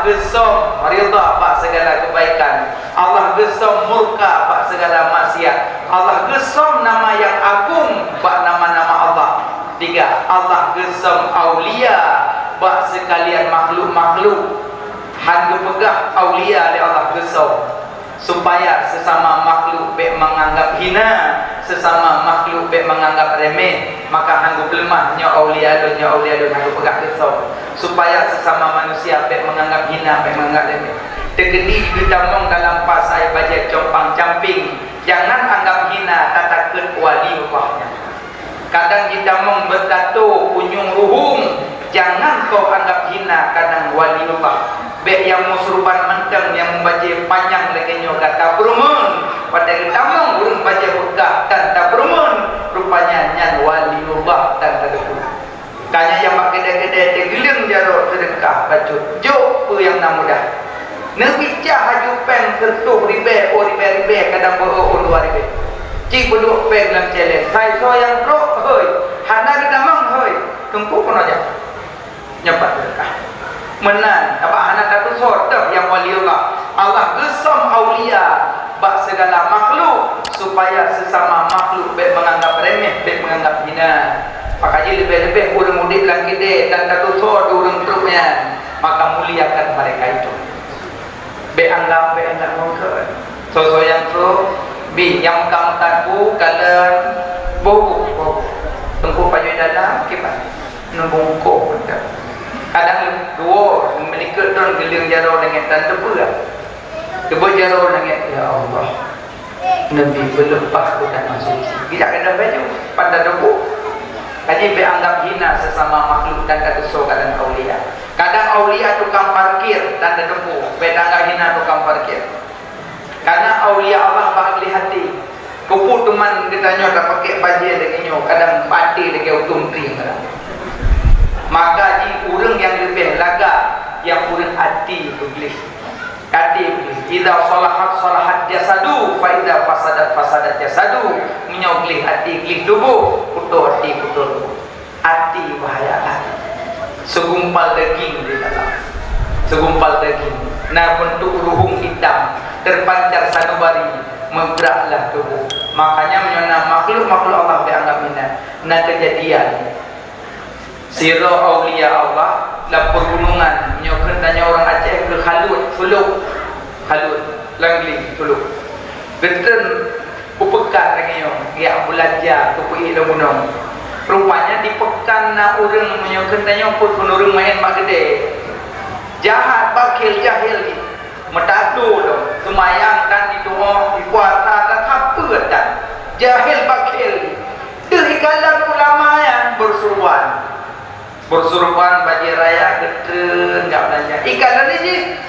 gesam ridha pak segala kebaikan, Allah gesam murka pak segala maksiat, Allah gesam nama yang agung pak nama-nama Allah. 3, Allah gesam aulia bak sekalian makhluk-makhluk. Hangga pegah aulia oleh Allah gesam supaya sesama makhluk baik menganggap hina, sesama makhluk baik menganggap remeh, maka hangga lemahnya aulia don hangga pegah gesam supaya sesama manusia baik menganggap hina, baik menganggap remeh. Tegedi ditamong dalam pasai bajet compang camping, jangan anggap hina tatakut wali Allahnya. Kadang kita mong bertato punyung ruhung, jangan kau anggap hina kadang wali Allah. Baik yang musruban menteng yang membaca panjang lagi nyo kata perumun, pada kita mong urung baca berkah dan tak perumun, rupanya nyan wali Allah dan tak perumun. Kanya yang pakai kedai-kedai tegiling jarok sedekah bacut jok yang nak mudah. Nabi cah haju pen tertuh ribe kadang beror 2 ribe. Cik berduk pen dalam challenge. Saya so yang rok hoi, hana kita mang hoi. Tunggu pun aja. Nyepat sedekah. Menan apa hana tak sort yang wali Allah. Allah gesam aulia bak segala makhluk supaya sesama makhluk baik menganggap remeh, baik menganggap hina. Makanya lebih-lebih urang mudik lang kita dan tak sort urang truknya, maka muliakan mereka itu. Baik anggap mungkin. So yang tu bi yang kamu tahu kalian bobo tunggu paju dalam kipas nembungko betul. Kadang dua memiliki don geling jaro dengan dan tebu lah. Tebu jaro dengan ya Allah. Nabi berlepas bukan masuk. Tidak ada baju pada debu. Kaji beranggap hina sesama makhluk dan kesokalan aulia. Kadang aulia tukang parkir dan debu, beranggap hina tukang parkir. Karena aulia Allah bakli hati. Kupu teman kita nyo dah pakai baju lagi nyo, kadang pati lagi utung ting. Maka di urang yang lebih laga, yang urang hati iblis. Hati iblis. Idza salahat jasadu, fa idza fasadat jasadu. Menyogli hati iblis tubuh, putus hati putus tubuh. Hati bahaya hati. Segumpal daging di dalam. Segumpal daging. Nah bentuk ruhung hitam terpancar sanubari, menggeraklah tubuh. Makanya menyona makhluk-makhluk Allah dianggap hina. Nah kejadian siro aulia Allah dalam pergunungan menyokong tanya orang Aceh ke Khalut, Langli, Tuluk. Betul upekan lagi yo, dia belajar tu pergi dalam gunung. Rupanya di pekan na urang menyokong tanya pun urang main mak gede. Jahat bakil jahil ni. Metadu dong, semayang dan di doa, di puasa dan apa dan jahil bakil. Dari kalangan ulama yang bersuruhan bagi raya gede enggak belanja. Ikan ni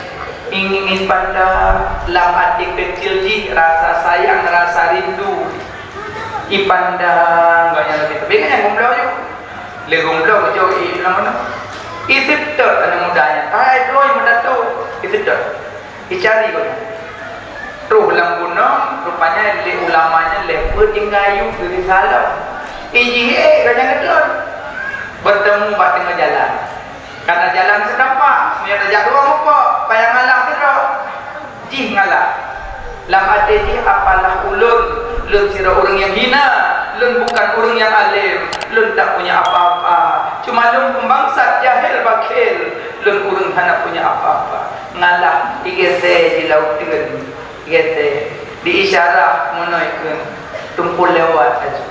ingin pandang lam hati kecil ji rasa sayang rasa rindu. Ipandang banyak lebih tapi kan yang gomblau je. Le gomblau kecau i mana? Itu tak ada mudahnya. Tai doi mudatu itu tak. Dicari kau. Ruh lam gunung rupanya le ulamanya leper tinggayu dari salam. Iji kadang kadang bertemu bat tengah jalan. Karena jalan sedapak, punya rejak dua apa? Payah ngalah tidak. Jih ngalah. Lam ada ji apalah ulun sira orang yang hina, lun bukan orang yang alim, lun tak punya apa-apa. Cuma lun pembangsat jahil bakil, lun orang hana punya apa-apa. Ngalah igese di laut dengan igese di isyarat menaikkan tumpul lewat aja.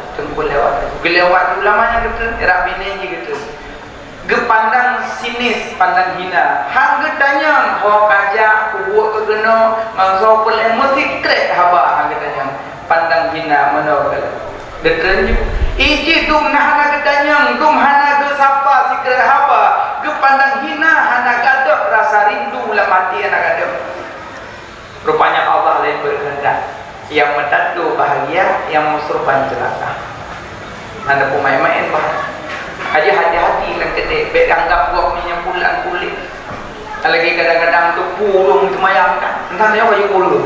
Gelewat ulamanya gitu, era bini gitu. Gepandang sinis, pandang hina. Hang getanyang, ho kajak, kubuat kegeno, mangso pelem mesti krek haba hang getanyang. Pandang hina menor kala. Detrenju. Iji dum hana getanyang, dum hana ge sapa si krek haba. Gepandang hina hana gadok rasa rindu la mati anak gadok. Rupanya Allah lain berkehendak. Yang mentadu bahagia, yang musruban celaka. Anda pun main-main bah. Aja hati-hati lang kete, beranggap buat minyak pulang kulit. Lagi kadang-kadang tu pulung semayangkan. Entah saya baju pulung.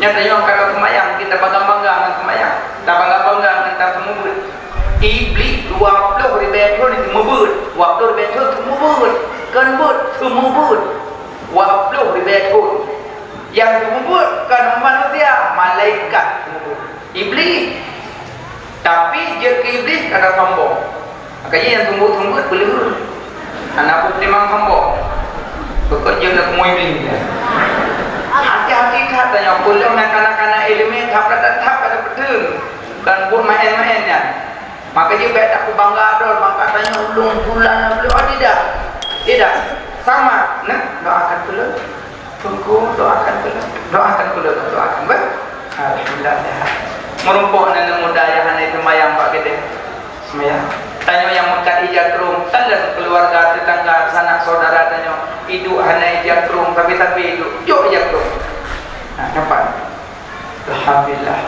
Nyatanya kalau semayang kita bangga-bangga dengan semayang. Tak bangga-bangga dengan semua. Iblis 20 ribu di semua 20 ribu semua kan but tumubut wa puluh ribetun. Yang tumubut kan manusia, malaikat tumubut. Iblis. Tapi je ke iblis ada sombong. Makanya yang tumbuh-tumbuh boleh anak pun memang sombong. Bekerja nak kumui iblis. Hati-hati katanya boleh nak kanak-kanak elemen tak ada betul. Kan pun main-mainnya. Makanya baik tak bangga dor, maka tanya ulung bulan belum tidak. Tidak. Sama, nah doakan dulu. Tunggu doakan dulu. Doakan dulu, doakan. Alhamdulillah sehat. Merumpuk nenek muda yang itu mayang pak kita semayang tanya yang mekat ijatrum telan keluarga tetangga sanak saudara tanya hidup hanya ijatrum tapi hidup jauh ijatrum nah nampak alhamdulillah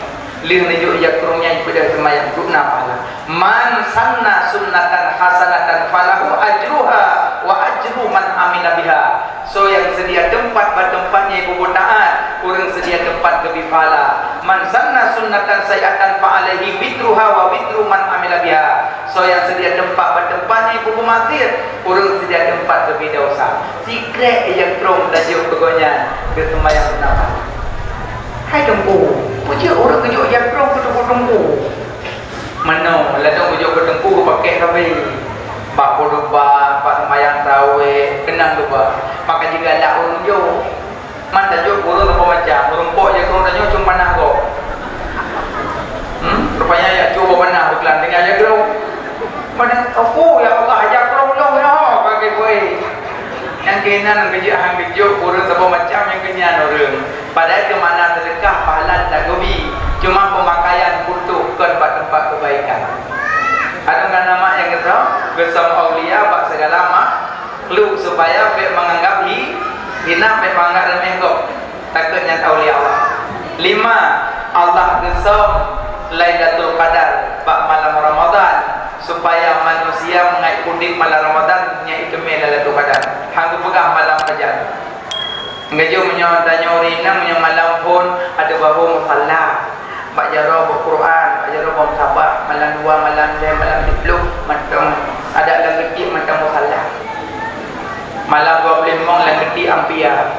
lihat jauh ijatrumnya ibadah semayang tu nampaklah man sanna sunnatan hasanatan falahu ajruha wa ajru man amila biha. So yang sedia tempat bertempatnya ibu taat, kurang sedia tempat lebih pahala. Man sanna sunnatan sayyatan fa alaihi witruha wa witru man amila biha. So yang sedia tempat bertempatnya ibu matir, kurang sedia tempat lebih dosa. Secret yang terong dan jauh begonya ke semayang kenapa? Hai tempu, puji orang kejut yang terong ke tempu. Mana ladang kejut ke tempu pakai kafe. Pak Podoba, Pak Semayang Tawe, kenang tu Pak. Maka jika ada urung jo, mana jo urung apa macam, urung pok je urung tanya cuma panah kok. Rupanya ya coba panah berkelan dengan aja kau. Mana aku ya Allah ajak kau long ya, pakai kue. Yang kenan kerja hang kerja urung apa macam yang kenyan urung. Padahal ke mana sedekah pahala tak gobi, cuma pemakaian untuk ke tempat kebaikan. Ada kan nama yang kita gesam aulia bak segala makhluk supaya biar menganggap hina biar menganggap remeh kok takutnya aulia Allah. 5. Allah gesam Lailatul Qadar bak malam Ramadan supaya manusia mengikuti malam Ramadan nya itu Lailatul Qadar. Hang pegang malam fajar. Ngajo menyotanya urina menyang malam pun ada bahu musalla. Pak Jarrah Al-Quran, Pak Jarrah Al-Sabah, malam 2, malam 5, malam 10, macam ada lang kecil macam musalah. Malam 25 lang kecil ampia.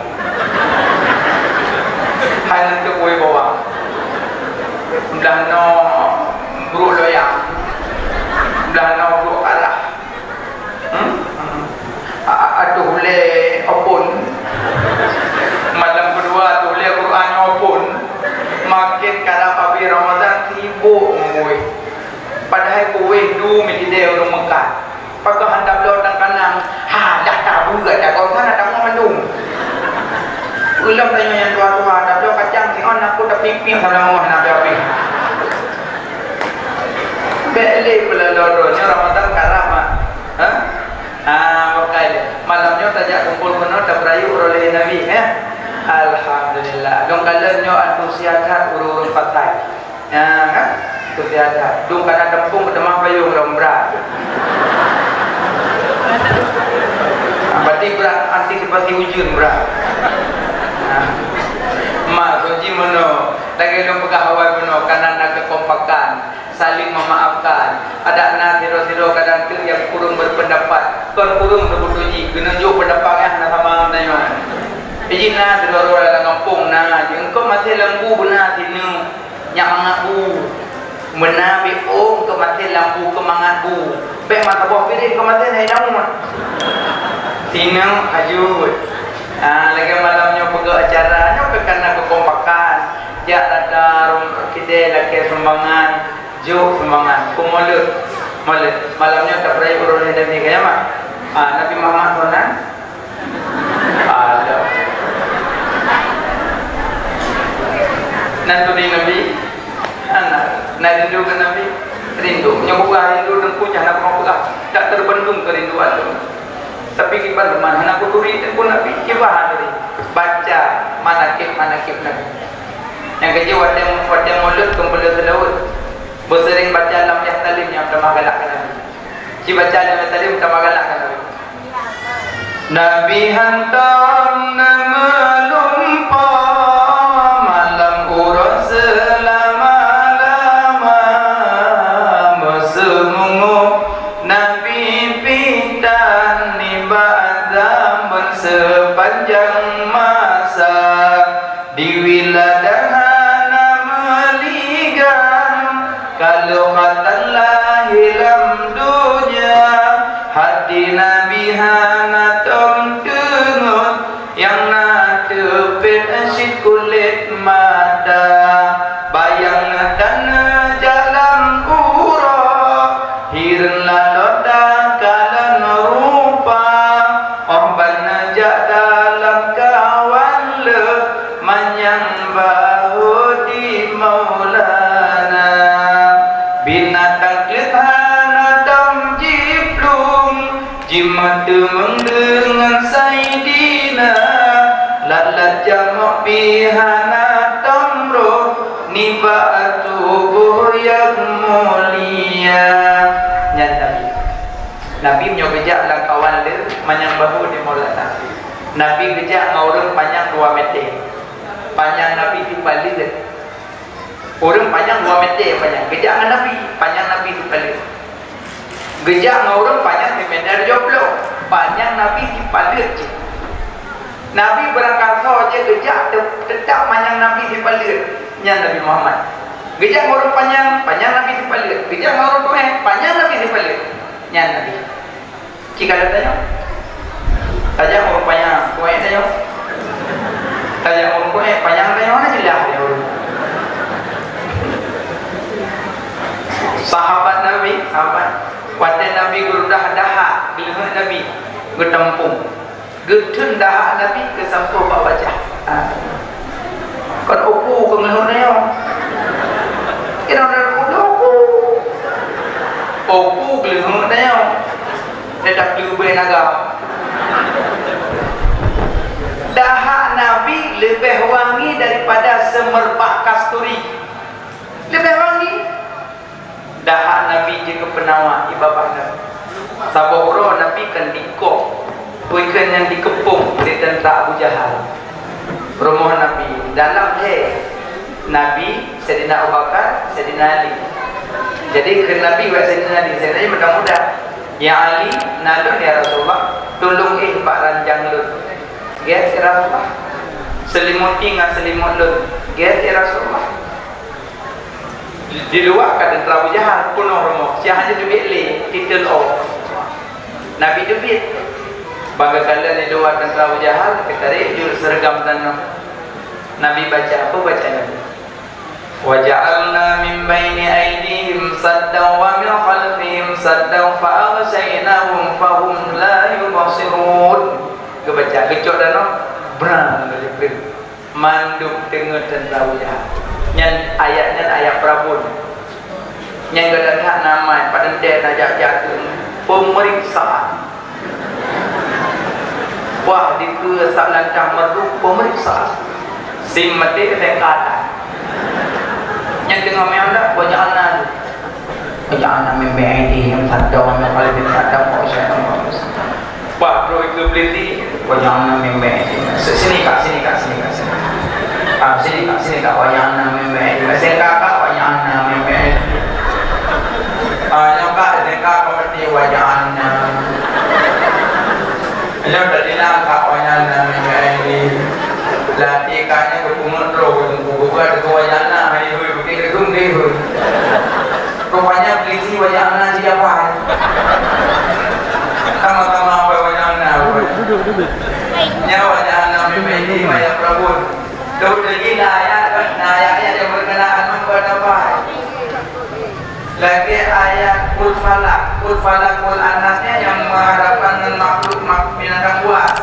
Hanya tu boleh bawa. Dah no bro loyang. Dah no bro kalah. Aduh le opun. Malam kedua tu le Quran opun. Makin kalau habis Ramadan sibuk mui. Padahal kuih du mikide orang Mekah. Pakai handap lotang kanang. Ha dah tahu gak dah kau sana dah mendung. Ulam tanya yang tua-tua dah do kacang si on aku dah pimpin sana mau nak api. Beli pula loronya Ramadan karama. Pakai malamnya tajak kumpul penuh tak berayu oleh Nabi Alhamdulillah. Dong kalanya antusiasat urun patai. Ya kan? Antusiasat. Dong kana tempung kedemah payung rombra. Berarti berat antisipasi hujan berat. Mak suci mono. Lagi dong pegang hawa mono kanan nak kekompakan, saling memaafkan. Ada anak siro-siro kadang tu yang kurang berpendapat. Kon kurang berbutuji. Kena jo pendapatnya nak sama tanya. Ijina dulu dalam kampung na, engkau masih lembu benar sini, nyak mangabu, benar biung engkau masih lembu kemangabu, baik mata buah piring engkau masih naik daun, sini ajut, lagi malamnya pergi acaranya kerana kekompakan, jak ada kita lagi sumbangan, jo sumbangan, kumolut, malamnya tak berani urus dan ni kaya mak, Nabi Muhammad sonan, ada. Nanti Nabi, nak rindu ke Nabi, rindu. Yang bukan rindu dan punya nak mau buka, tak terbendung kerinduan tu. Tapi kita mana nak kuturi dan pun Nabi kibar tadi. Baca manakib Nabi. Yang kerja wadah mulut kumpul selaut. Bersering baca lam yahtalim yang pertama galakkan Nabi. Si baca lam yahtalim pertama galakkan Nabi. Nabi hantar nama lumpur. Nabi pitan ni ba'da sepanjang masa di wiladahana meligan kalau katalah hilam dunia hati nabi hana tom dengut yang na tepet asyik kulit mata bayang dan jalan urah hirn laloda kalan rupa omban najak dalam kawan le manyang bahu di maulana binatang kelihana dam jiplung jimat dengan saidina lalat jamak bihana tamro niba tubuh yang mulia nyan Nabi menyo gejak lang kawan dia manyang bahu di maulana Nabi gejak ngorang panjang 2 meter panjang Nabi di palit orang panjang 2 meter panjang gejak dengan Nabi panjang Nabi di palit gejak ngorang panjang di meter 20 panjang Nabi di palit Nabi berangkat saja gejak tetap panjang Nabi di palit nya Nabi Muhammad gejak ngorang panjang Nabi di palit gejak ngorang panjang Nabi di palit nya Nabi jika ada tanya orang panjang kue tanya orang kue panjang mana jelas dia orang sahabat waktu Nabi guru dah giliran Nabi getempung getun dah Nabi ke sampul bak wajah kan opu ke ngelihat dia kira ada opu giliran dia dia tak diubah naga dahak Nabi lebih wangi daripada semerbak kasturi lebih wangi dahak Nabi jika penawar ibabah Nabi saboro Nabi kan dikok ikan yang dikepung di tentera Abu Jahal rumah Nabi dalam Nabi Sayyidina Abu Bakar Sayyidina Ali jadi ke Nabi wa Sayyidina Ali Sayyidina Ali mudah-mudah ya Ali nalun ya Rasulullah tolong Pak ranjang lun get ya Rasulullah selimut ingat selimut lun get ya Rasulullah di luar kan tentera Abu Jahal penuh rumah siapa hanya debit le titel off Nabi debit bangga kalian di luar tentera Abu Jahal ketarik jul seragam tanah Nabi baca apa baca Nabi waja'alna min baini aydihim saddan wa min khalfihim saddan fa aghshaynahum fahum la yubsirun kebaca kecok dan berang dari manduk tengah tentera Abu Jahal nyan ayatnya ayat Prabun nyan gadah hak nama pada dia najak jatuh pemeriksaan wah dike sak lancang merdu pemeriksaan sim mati dan kata yang tengah meanda banyak membeidi yang sadar yang paling sadar kok saya wah bro itu beli banyak membeidi sini kak sini kak banyak membeidi saya kakak banyak membeidi yang kak dekat seperti wajahnya yang tadi kak banyak membeidi latihannya berpungut roh buka wajahnya hari rupanya beli wajahnya siapa sama-sama apa wajahnya wajahnya memiliki banyak Prabun Daud lagi ayat yang berkenaan membuat apa lagi ayat kul falak kul anasnya yang mengharapkan dengan makhluk binatang buas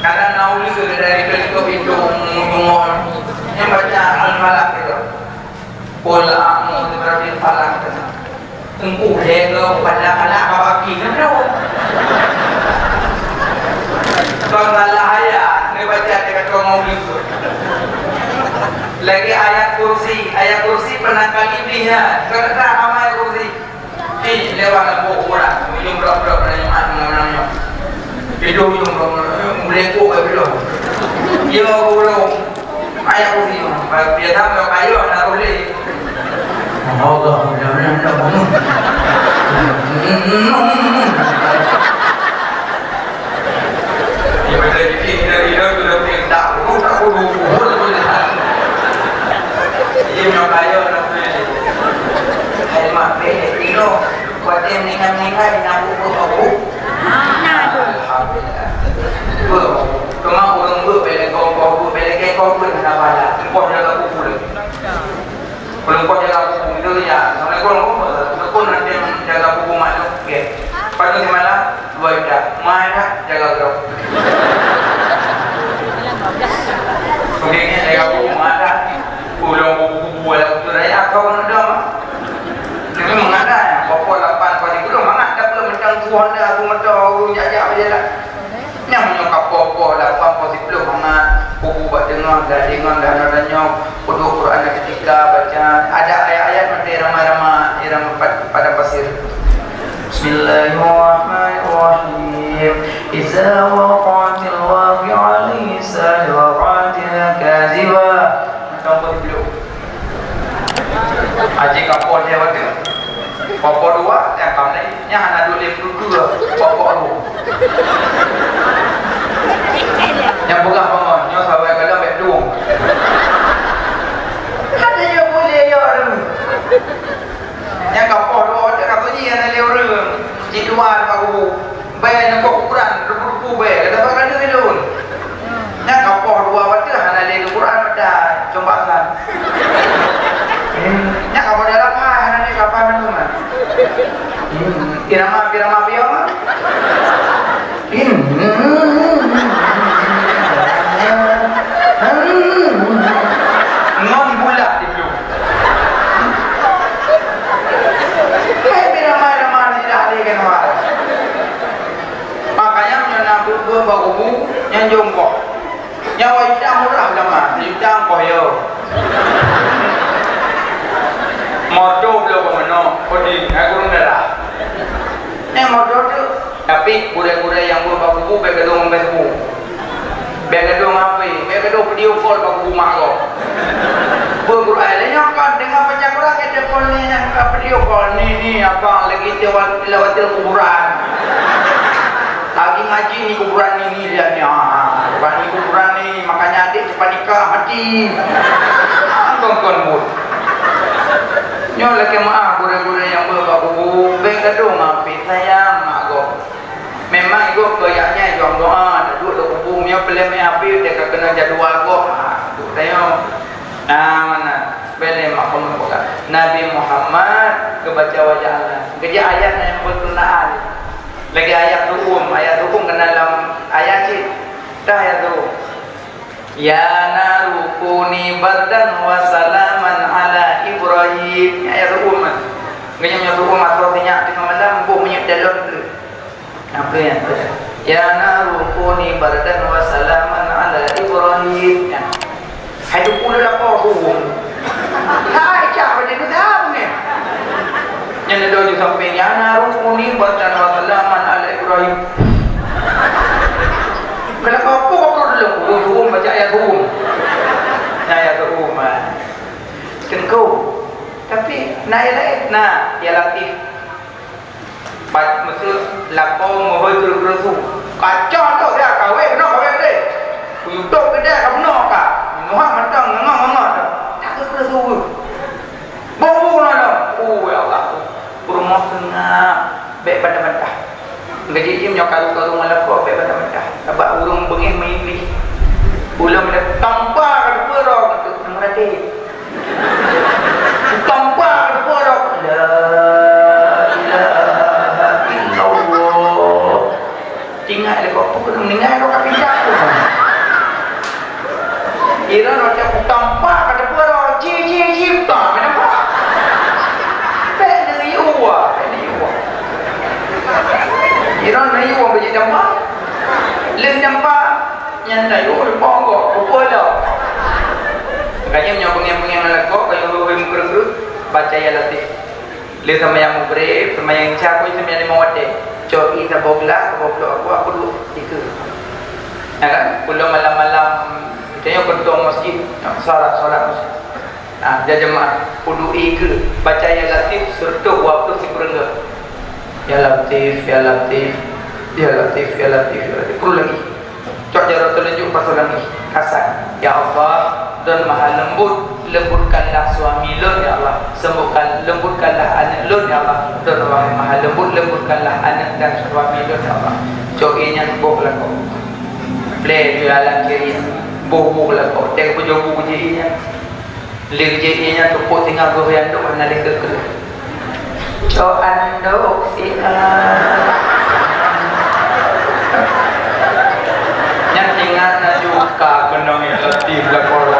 karena nauli dari teleskop itu yang baca al-falak itu kul a'udzu birabbil falaq engkau helo pada anak babaki kan tahu kalau salah ayat ni baca dekat mau itu lagi ayat kursi pernah kali lihat kerana amal kursi ini lewat orang minum berapa namanya hidup mereka belum dia belum ayat kursi biasa mau kayu nak boleh Allah mudah-mudahan tak bangun Kalau kau jaga buku itu ya, soalnya kau nanti jaga buku mana? Oke. Pada di mana? Baca. Mana jaga grup. Oke, jaga buku mana? Pulang buku lah tu raya kau nak dah. Ini mengada ya. Pokok 8 pada itu mengada pula macam Tuhan dah aku macam jajak aja lah. Yang menyokap pokok 8 pada itu mangat buku buat dengar dah nadanya pondok Quran ketika baca ada ayat-ayat nanti ramai-ramai irama pada pasir. Bismillahirrahmanirrahim. Iza waqa'atil waqi'ah laysa liwaqa'atiha kadhibah. Macam apa dulu? Aji kapal dia waktu. Pokok 2 yang kamu ni yang anak dulu dulu pokok 2. Yang bukan bangun, nyo sampai kadang baik duung. Ada je boleh ya tu. Yang kapal 2 dia kata ni ada lewat. Cik dua aku bayar nak Quran, rupu-rupu bayar. Kata apa ada tu? Yang kapal 2 waktu ada lewat Quran pada cobakan. Yang kapal dalam ada kapal mana? Irama pion. Ngon bulat di belum. Ramai-ramai tidak ada kan wala. Makanya menyana bagu yang jongkok. Yang wajah murah lama, wajah koyo. Motor belum mana, kodi aku darah. Yang motor tu, tapi budak-budak yang bagu baik gedung Facebook. Baik gedung apa? Baik gedung video call bagu mak kau. Bergurau lainnya kan dengan baca Quran kita call ni yang video call ni apa lagi lewatil kuburan. Lagi ngaji ni kuburan ni lihat ni. Ni kuburan ni makanya adik cepat nikah mati. Kon mut. Nyo lagi maaf guru-guru yang berbabu baik gedung api sayang mak kau. Memang itu kayaknya jom doa duduk kubur punya pelan api dia kena jadual kau. Tengok. Mana boleh maklum bukan Nabi Muhammad kebaca wajah Allah. Kerja ayat yang berkenaan. Lagi ayat hukum kena dalam ayat sih. Dah ayat tu. Ya naru kuni bardan wa salaman ala Ibrahim. Ayat hukum. Ganya hukum artinya di malam bu menyep dalam tu. Apa yang tu? Ya naru kuni bardan wa salaman ala Ibrahim. Hai tu pula lapor hukum. Hai cak macam tu tahu ni. Yang ada di samping ya naru kuni bardan wa salaman ala Ibrahim. Kalau kau dulu hukum baca ayat hukum. Ayat hukum. Kengkau. Tapi naik ya latif. Maksud lapor mohon terus. Kacau tu dia kawin dia. Untuk dia kamu nak kah? Nuhah matang ngomong. Tak terus. Bau lah. Ya Allah. Rumah tengah baik pada-pada. Gaji dia menyokar karung malapok baik pada-pada. Abak urung bengih mengipli. Ulang dia tanpa ke perok tu merati. Tanpa ke perok. La ilaha illallah. Tinggal dia kok pun mendengar kau kaki jatuh. Ira macam tanpa ke perok. Ci tak nampak. Pen dia yuwa. Iran na yung bayi dampak, lem dampak, yang na yung ponggo, upola. Makanya nyobong-nyobong nalako, kayo luwim kerut, baca ya latif. Lem sama yang mubrib, sama yang cakoi, sama yang mawade. Coki tabogla aku dulu itu. Ya kan? Pulau malam-malam, itu yang ketua masjid, solat masjid. Nah, dia jemaah kudu ke baca ya latif serta waktu si berengga. Ya Latif. Perlu lagi. Cok jarak telunjuk pasal lagi. Hasan. Ya Allah dan maha lembutkanlah suami lun ya Allah. Lembutkanlah anak lun ya Allah. Dan Allah maha lembutkanlah anak dan suami lun ya Allah. Cok inya buh lah kau. Play jualan kiri. Buh lah kau. Tengok pujuk inya. Lirje nya tepuk tinggal go yang dok na lek ke. Co andok sia. Yang ingat na juga kenong ya letih belakoro.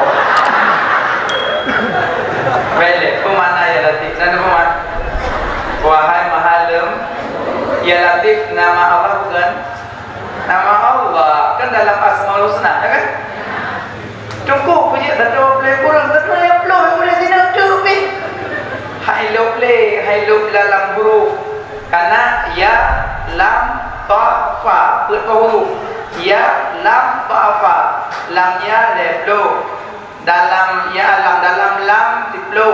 Bele pemana ya letih. Sana peman. Wahai mahalem, ya latif nama Allah bukan? Nama Allah kan dalam Asmaul Husna, ya kan? Cukup puji satu play kurang satu yang belum boleh tidak cukup. Hai lo dalam huruf karena ya lam ta fa huruf ya lam ta fa lamnya leblo dalam ya dalam lam tiplo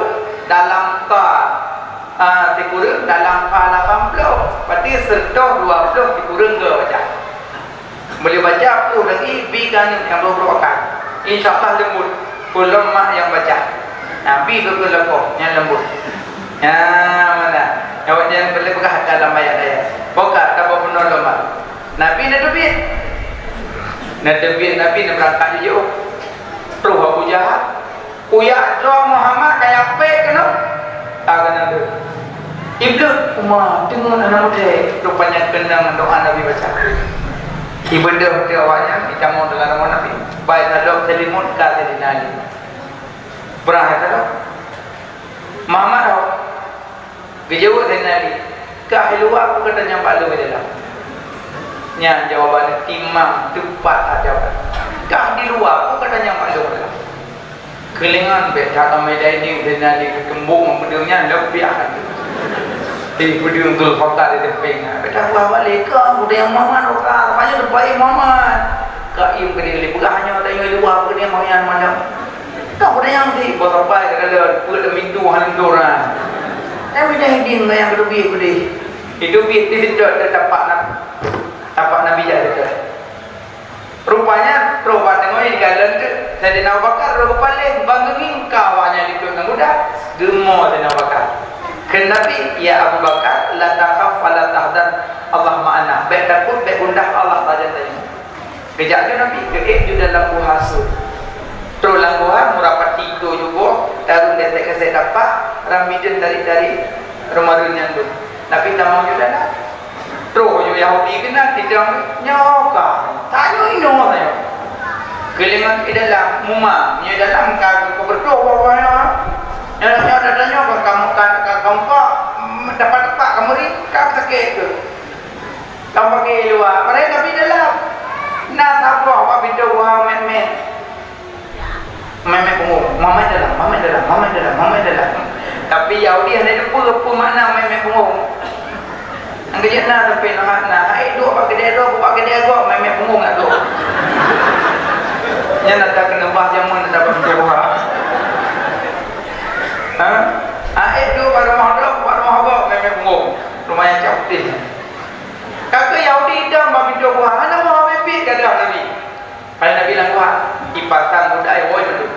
dalam ta dikurang dalam fa 80 berarti serta 20 dikurang ke baca boleh baca tu lagi B kan yang 20 akan InsyaAllah lembut Kulum mak yang baca Nabi tu lakuh yang lembut mana Awak jangan boleh pegang dalam ayat-ayat Bokat tak apa benar lemah Nabi nak debit Nabi nak berangkat je Terus Abu Jahal Uyak doa Muhammad kayak pek kena Tak kena tu Iblis Umar dengar anak muda Rupanya kenang doa Nabi baca Ibadah dia awaknya kita mau dengan nama Nabi. Baik hadap selimut kata dinali. Berah tak? Muhammad tahu. Dijawab dinali. Kahilua aku kata nyampak lu dalam. Nya jawaban timang tepat jawaban. Kah di luar aku kata nyampak lu dalam. Kelingan beca kami ini dinali kembung memudahnya lebih akan. Di video untuk fakta di tempeng. Betul bawa leka, muda yang Muhammad orang, banyak terbaik Muhammad. Kaim kini lihat hanya tanya dua kini mau yang mana? Tak muda yang di bawah apa? Kalau puluh minggu handoran. Tapi dah hiding yang lebih kudi. Hidup itu tidak dapat Nabi jadi. Rupanya perubahan dengan ini kalian tu. Saya di Abu Bakar rupanya bangunin kawannya di kota muda. Demo di Abu Bakar. Kenabi ya Abu Bakar la takhaf wa la tahzan Allah ma'ana. Baik takut baik gundah Allah saja tanya. Kejap tu Nabi ke dalam puasa. Terus langguhan merapat tidur juga. Tarun detek saya dapat ramidan dari rumah dunia tu. Nabi tamang juga lah. Terus Yahudi kena tidak nyoka. Tanya ino saya. Kelingan ke dalam muma, ni dalam kau berdoa bawahnya. Yang tanya kamu dapat kamu ni kamu sakit ke? Kamu pergi luar. Mereka tapi dalam. Nak apa? Apa video wah memet punggung. Mama dalam. Tapi Yahudi ada apa makna memet punggung? Angkat je nak sampai nak. Hai duk apa kedai duk, buat kedai duk memet punggung nak duk. Yang nak tak kena bah jamun nak dapat video wah. Itu pada rumah memang punggung rumah yang cantik. Kata Yahudi dan babi dua buah mana mau habis kata Nabi. Kalau Nabi langguh ipatang budaya boy betul.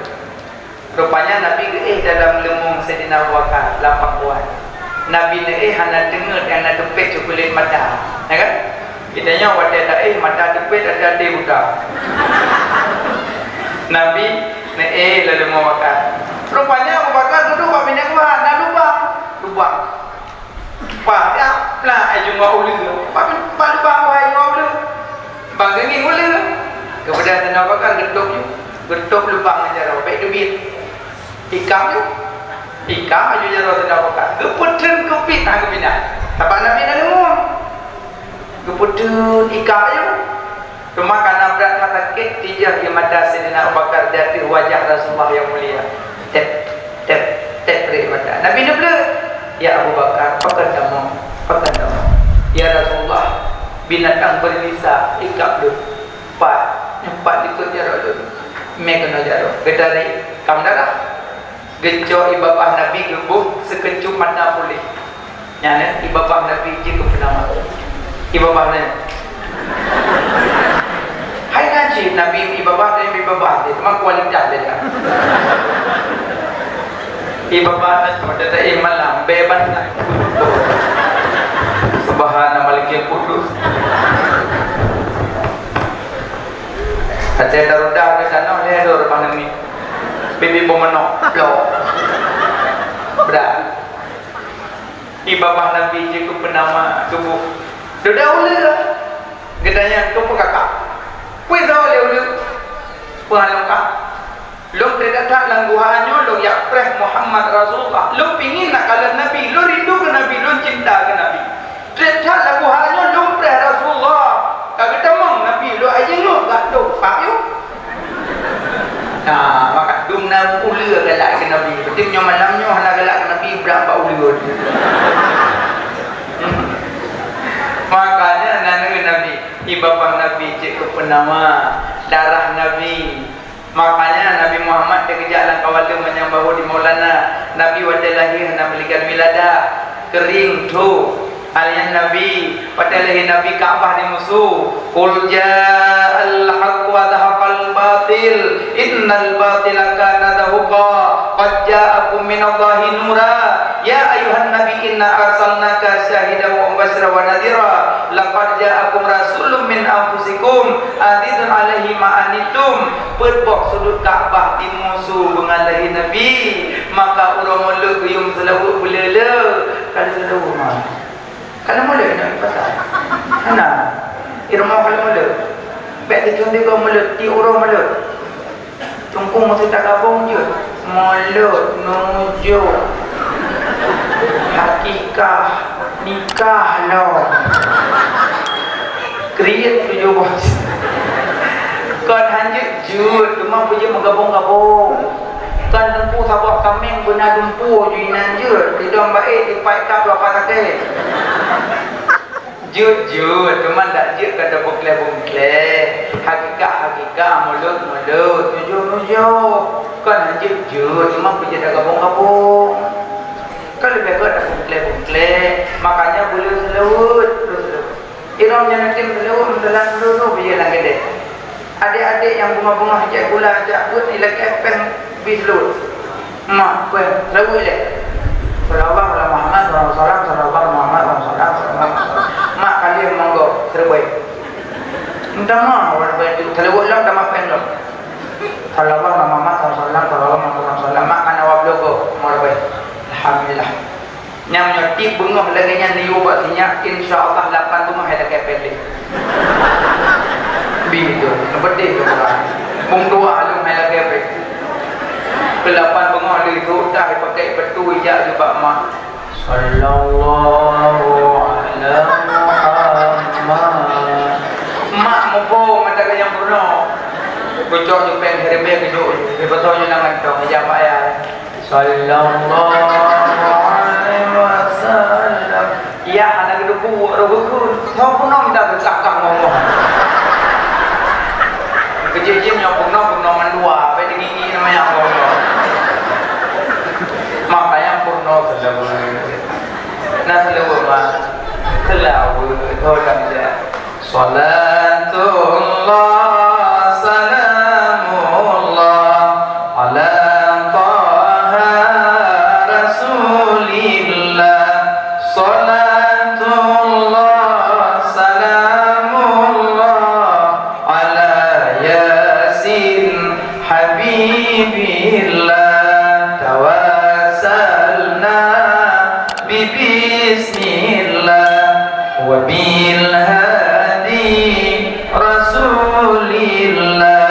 Rupanya Nabi dalam lemung Sayyidina Abu Bakar 8 buah. Nabi ni hanya dengar yang nak tepek kulit mata. Ya kan? Kita nyawa ada mata tepek ada di budak. Nabi ni lalu mau Bakar. Rupanya Abu Bakar duduk buat minyak buah, nak lubang. Pak siap lah, jumpa ulu. Pak lubang buah ulu. Bang dengin ulu. Kemudian Abu Bakar getuk lubang aja. Baik dubit. Ikam aja jaro Abu Bakar. Keputin kepit tak kepina. Tapak Nabi nak lemu. Keputin ikam aja. Cuma karena berat sakit tijah di mata Sayyidina Abu Bakar dari wajah Rasulullah yang mulia. Tep mata. Nabi nak bela. Ya Abu Bakar, pakai kamu. Ya Rasulullah, binatang berbisa ikap dulu. Empat ikut jarak dulu. Mereka nak jarak. Kedari kamu darah. Gencok ibabah Nabi gebuh sekecup mana boleh. Yang ibabah Nabi jika pernah mati. Ibabah ni. Hai najib Nabi ibabah dia cuma kualitas dia kan. Ibabah pada tak malam bebas nak. Subhana Malikil Qudus. Ada darudah ke sana oleh ada orang ni. Pipi pemenok loh berat ibabah Nabi je ku penama tubuh sudah ula gedanya tu kakak kuih dah ula pengalangkah lu tidak tak langguhannya lu yak preh Muhammad Rasulullah lu pingin nak kalah Nabi lu rindu ke Nabi lu cinta ke Nabi tidak tak langguhannya lu preh Rasulullah kagak temang Nabi lu aja lu gak lu pak yuk nah maka dumna ula galak ke Nabi betimnya malamnya hana galak ke Nabi berapa ula makanya nana Nabi ibabang Nabi cik ke penama darah Nabi makanya Nabi Muhammad dia kejalan kawala menyambahu di Maulana Nabi wadalahi hana belikan wiladah kering tu alian Nabi padalahi Nabi Ka'bah di musuh qul ja'al haqq wa dhahaqal batil innal batila kana zahuqa qad ja'akum minallahi nura ya ayuhan nabi inna arsalnaka syahidan wa mubasyiran wa nadhira laqad ja'akum rasulun min anfusikum azizun alaihi ma anittum perbok sudut Ka'bah di musuh mengalahi Nabi maka urang mula kuyum selawut belela kalau selawut mah kalau mula nak pasal mana irma kalau mula baik tu contoh kau mula ti urang mula tungkung mesti tak gabung je mulut nuju hakikah nikah lo create tujuh bos kan hanjut jut cuma punya menggabung-gabung kan tempu sabak kambing benar dumpu juinan jut tidak baik dipaik kap berapa kaki jut cuma tak jut kata bukle hakikah mulut nuju kan hanjut jut cuma punya dah gabung-gabung kan lebih baik ada bukle makanya boleh selawut iramnya nanti selawut mentelan dulu punya lagi deh adik-adik yang bunga-bunga hijab gula hijab buat ni lagi pen bislut mak pen selawut le salawat ala Muhammad salawat Muhammad salawat mak kalian monggo terbaik entah mah orang baik itu selawut lah dah pen lah salawat Muhammad salawat mak kan awak logo mau baik alhamdulillah namanya tip bunga lagi nya niu buat sinyak insyaallah 8 bunga ada kepele itu seperti itu kan bung dua alung hai lagi apa ke-8 bunga itu dah pakai betu ijak juga mak sallallahu alaihi Muhammad mak mupo mata yang bruno bocok ju pen herebe kejuk di betul jangan dong ijak pak ya sallallahu alaihi wasallam ya anak itu rubuh tau pun dah bercakap ngomong kejadian yang purno mendua apa tinggi namanya purno makanya purno selawat nah selawat mah selawat orang dia salatullah salamullah ala taha rasulillah salatullah Habibillah tawassalna bismillah wa bil hadi rasulillah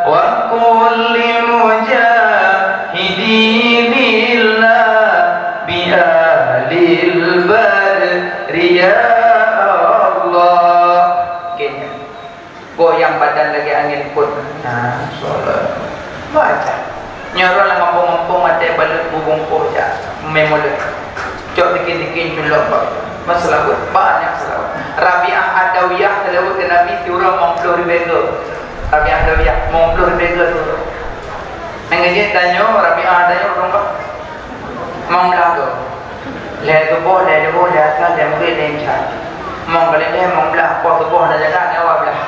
wa kulli mujahidinillah bi ahlil badri ya Allah gini goyang badan lagi angin pun nah solat baca nyorol ngomong-ngomong mate balut bubung poja memolet cok dikit-dikit julok masalah banyak salah Rabi'ah Adawiyah selawat ke Nabi tiurang mengplur bego Rabi'ah Adawiyah mengplur bego tu mengejit danyo Rabi'ah Adawiyah orang pak menglago le tu boh le asal le mungkin lencat menggalin le mengbelah po tu boh dah jaga awak belah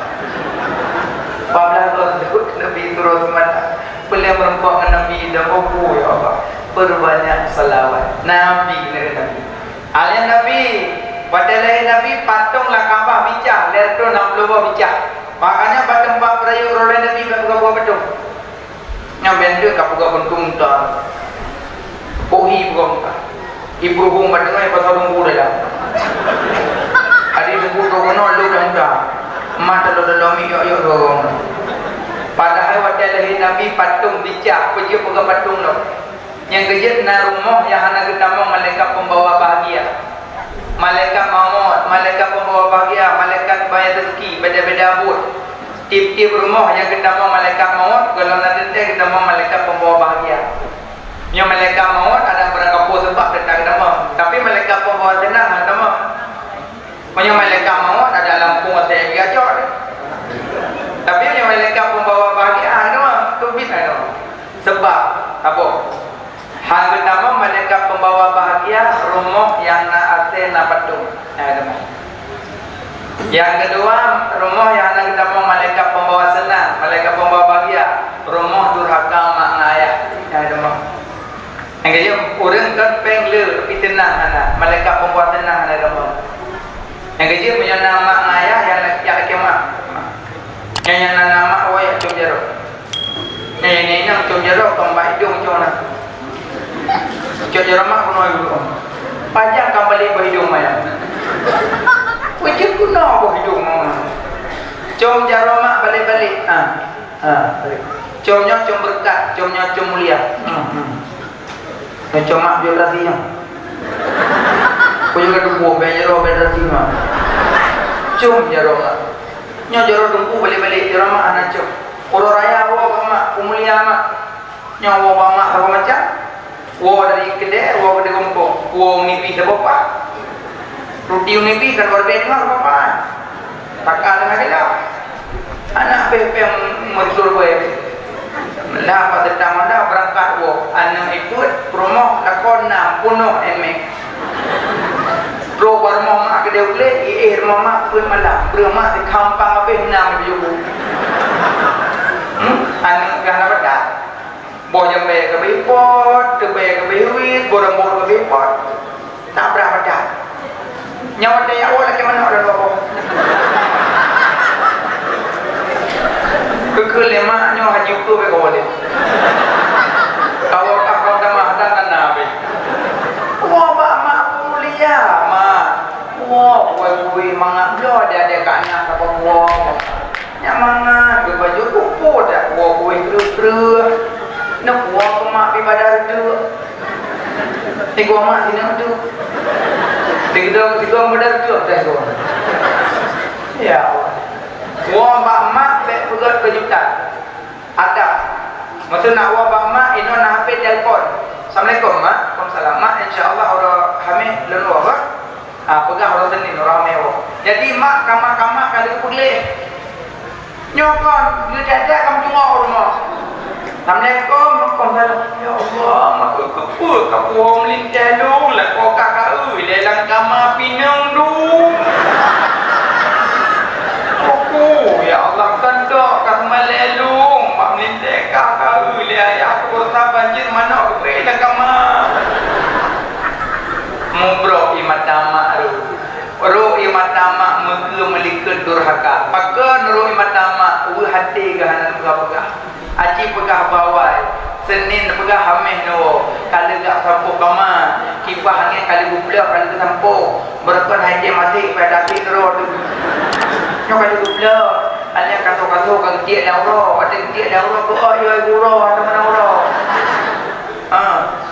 Pablah tu Nabi terus mata beliau merempok Nabi dan opo ya Allah berbanyak salawat Nabi Nabi alian Nabi pada lain Nabi patunglah Kaabah bicah lerto 60 bicah makanya pada tempat perayu oleh Nabi berapa betul Nya benda ka puga bentung ta. Pohi bukan ta. Ibu hung padang pasal dumbu dah. Adi dumbu tu kono lu dah dah. Mata lu dalam yo dorong. Padahal waktu lahir Nabi patung bijak, pergi pegang patung tu. Yang kejut na rumah yang hana ketemu malaikat pembawa bahagia. Malaikat maut, malaikat pembawa bahagia, malaikat bayar rezeki, beda-beda abud. Tip-tip rumah yang ketemu malaikat maut, kalau nanti ketemu malaikat pembawa bahagia. Yang malaikat maut ada berangkapur sebab datang ketemu. Tapi malaikat pembawa tenang ketemu. Punya malaikat maut ada lampung atau yang gajah. Tapi yang malaikat pembawa bahagia ketemu, tu bit ketemu. Sebab apa? Hal pertama malaikat pembawa bahagia rumah yang nak asal nak patung. Yang kedua rumah yang nak kita mau malaikat pembawa senang, malaikat pembawa bahagia rumah durhaka mak ayah. Yang ketiga orang kan pengle tapi tenang anak malaikat pembawa tenang anak rumah. Yang ketiga punya nama ayah yang laki mak. Yang nama awak cum jeruk. Yang ini cum jeruk kembali hidung cum nak. Cok jeramak kuno ibu. Pajak kembali berhidung maya. Wajib kuno berhidung mama. Cok jeramak balik-balik. Balik. Coknya cok berkat, coknya cok mulia. Cok mak biograsinya. Kau juga dumpu bejero biografi mah. Cok jeramak. Nyo jero dumpu balik-balik jeramak anak cok. Orang raya bawa mak, umulia mak. Nyo bawa mak apa macam? Wo dari kedai, wo dari kampung, wo mimpi ke bapa. Roti mimpi kan berbeda dengan bapa. Takkan dengan dia. Anak pepe muncul gue. Lah pada taman dah berangkat wo. Anak ikut promo lakon 60 emek. Pro barmo mak kedai ule, rumah mak pun malam. Mak di kampung apa nama dia bu. Anak kan apa dah? Bo yang baik ke bipot, ke baik ke biwit, borong-borong ke bipot. Tak berapa dah. Nyawa dia awak lagi mana orang bapak. Kekelima nyawa haji tu baik awak dia. Kau kau dah mahdan kan nabi. Wah mak mulia mak. Wah kue mangap lo dia kaknya apa wah. Nyak mangat baju kupu dah. Wah kue kru. Nak buang ke mak pergi badar tu. Tengok mak sini tu. Tengok badar tu. Tengok. Ya Allah. Buang mak baik pegat kejutan. Ada. Maksud nak buang mak, ini nak HP telefon. Assalamualaikum mak. Waalaikumsalam mak. InsyaAllah orang hamil lalu apa? Pegang orang Senin, orang hamil. Jadi mak kamar-kamar kali boleh. Nyokon, dia jadak kamu tengok rumah. Assalamualaikum, waalaikumsalam. Ya Allah, mak kepul kapu melintas lu, lah kau kakak ui, dalam kamar pinang lu. Aku, ya Allah kandak kat malelu, mak melintas kakak ui, ayah aku berusaha banjir mana aku dalam kamar. Mubro imat tamak lu. Ru imat tamak muka melikat durhaka. Pakan ru imat tamak, hati gahanan pegah-pegah. Aji pegah bawai, Senin pegah hamil no. Kalau tak sampuk kamar, kipah angin kali gubla kali tu sampuk. Berkon haji mati pada hati terus. Nyo kali gubla, alnya kaso-kaso kali tiak lauro, ada tiak lauro tu yo guru ada mana lauro.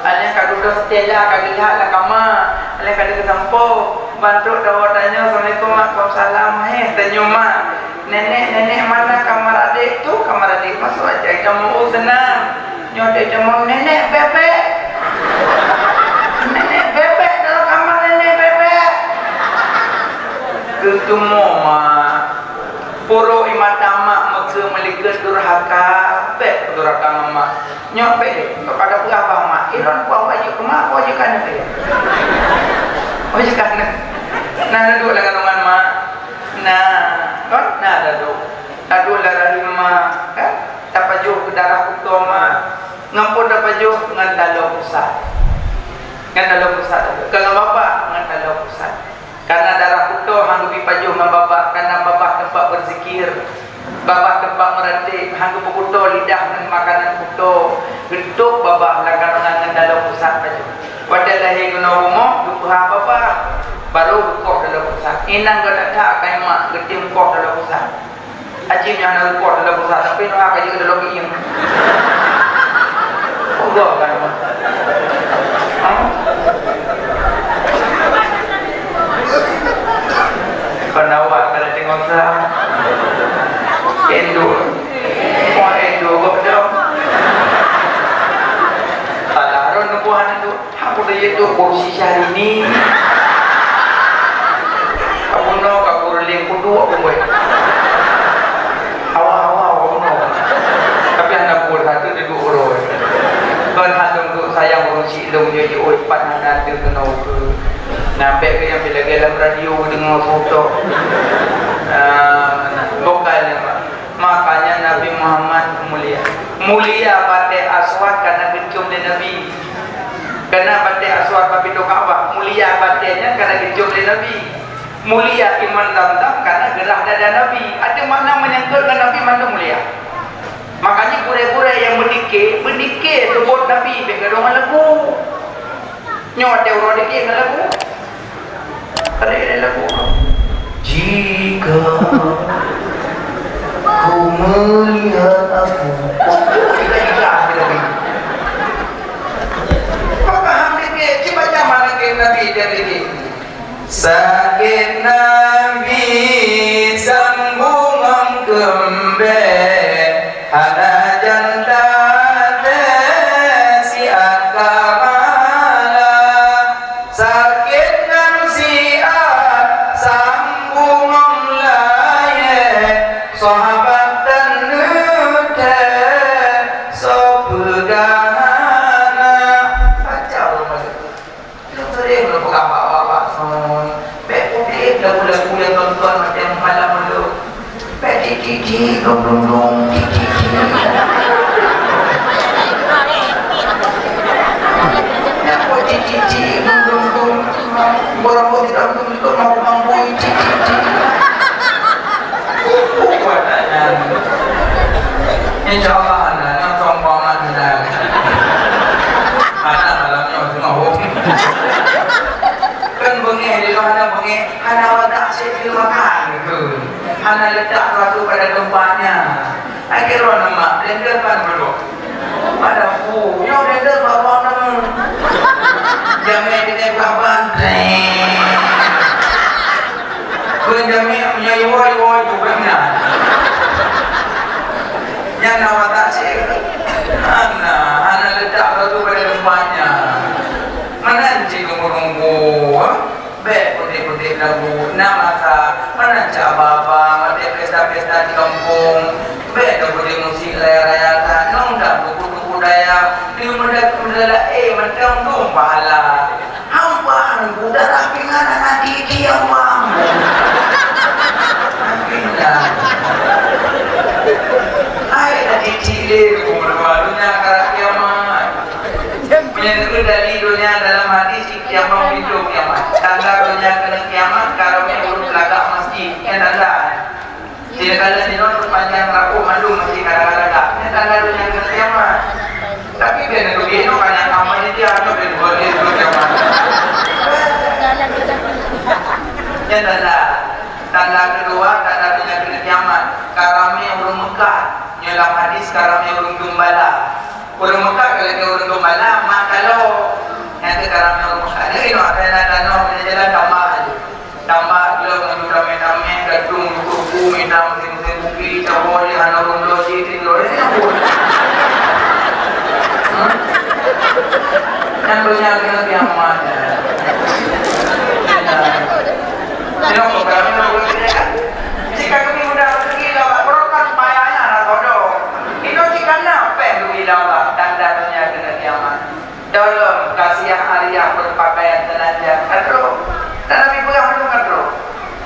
Alnya kali tu stella kali lihat lah kamar, alnya kali tu sampuk. Bantu dah tanya Assalamualaikum Waalaikumsalam. Tanya mak. Nenek mana kamar adik tu? Kamar adik masuk aja. Kamu senang. Nyotek kamu nenek bebek. Nenek bebek dalam kamar nenek bebek. Ketemu mak. Puro imat tamak maka melikat durhaka. Bek durhaka mama. Nyopek kepada pegawai mak. Iron kau wajib ke mak. Wajib kan dia. Wajib kan. Nah duduk dengan dengan mak. Nah. Kan nak dadu darah lima kan tak pajuh ke darah utama ngampun dah pajuh dengan dalam pusat kalau bapa dengan dalam pusat karena darah utama hang lebih pajuh dengan bapa karena bapa tempat berzikir bapa abang merantik hanggu berkuto lidah dengan makanan kuto geduk babah langgan dengan dalam pusat baju pada lahir guna rumah duha apa baru kok dalam pusat inang gak tak kayak mak getim kok dalam pusat ajim yang ada kok dalam pusat tapi nak kaji ke dalam iing Allah kan penawar pada tengok sah endo mau endo kok dong talaron nubuhan itu aku dah itu kursi hari ini aku no aku leng kudu aku buat awal aku no tapi anak pun satu dia dua orang kan hantum tu sayang urusi dong jadi opat anak tu kena ke nampak ke yang bila dalam radio dengar foto vokalnya makanya Nabi Muhammad mulia batik aswad karena kecium dari Nabi karena batik aswad tapi tu Ka'bah mulia batiknya karena kecium dari Nabi mulia iman Zamzam karena gerah dada Nabi ada makna menyangkut dengan Nabi mana mulia makanya burai-burai yang berdikir sebut Nabi bergadungan lagu nyawat dia orang dikir dengan lagu ada lagu jika kau melihat aku kita ikhlas Nabi kau paham dikir coba zaman lagi Nabi dari ini sakit Nabi sambung kembali ada janda si akamala sakit nan siat sambung laye sahabat dan nude sopegana kacau masuk itu sering lu buka bapak son putih lagu-lagu yang nonton macam malam dulu titi dong titi apa titi dong borang bodi dong itu mampu titi insyaallah anak yang sombongan anak malamnya masih ngomong kan bengi di luar bengi anak wadah saya makan gitu anak letak satu pada tempatnya akhirnya nama blender kan dulu ada yang blender bawa nama jamnya dengan kapan jamnya punya iwai juga yang nama tak sih anak letak satu pada tempatnya menanci nunggu putih-putih lagu nama mana apa-apa mati pesta-pesta di kampung beda budi musik layar-layar nong dah buku-buku daya di mendala macam dong pahala hampa udah rapi ngana nanti dia bang pindah hai nanti cile barunya karak kiamat punya dari dunia dalam hati si kiamat hidup kiamat tanda dunia kena kiamat karena urut lagak masjid yang tanda tidak ada di non panjang rapuh mandu masih kadang-kadang ini tanda dunia kena kiamat tapi dia nak begini kan yang aman dia ada boleh kiamat yang tanda kedua tanda dunia kena kiamat karame urung Mekah dalam hadis karame urung Gembala urung Mekah kalau urung Gembala mak kalau yang karame urung Mekah ini ada tanda jalan tambah belum ramai-ramai gadung kuku minta mesin buki cabol yang orang loji tinggal ini apa yang banyak kena kiamat ini apa kami nak buat ini kan jika kami mudah pergi lawak berokan payahnya nak bodoh itu jika apa yang pergi lawak tanda-tanda kena kiamat dalam kasihan Arya berpakaian tenaga kadro dan Nabi pegang dulu kadro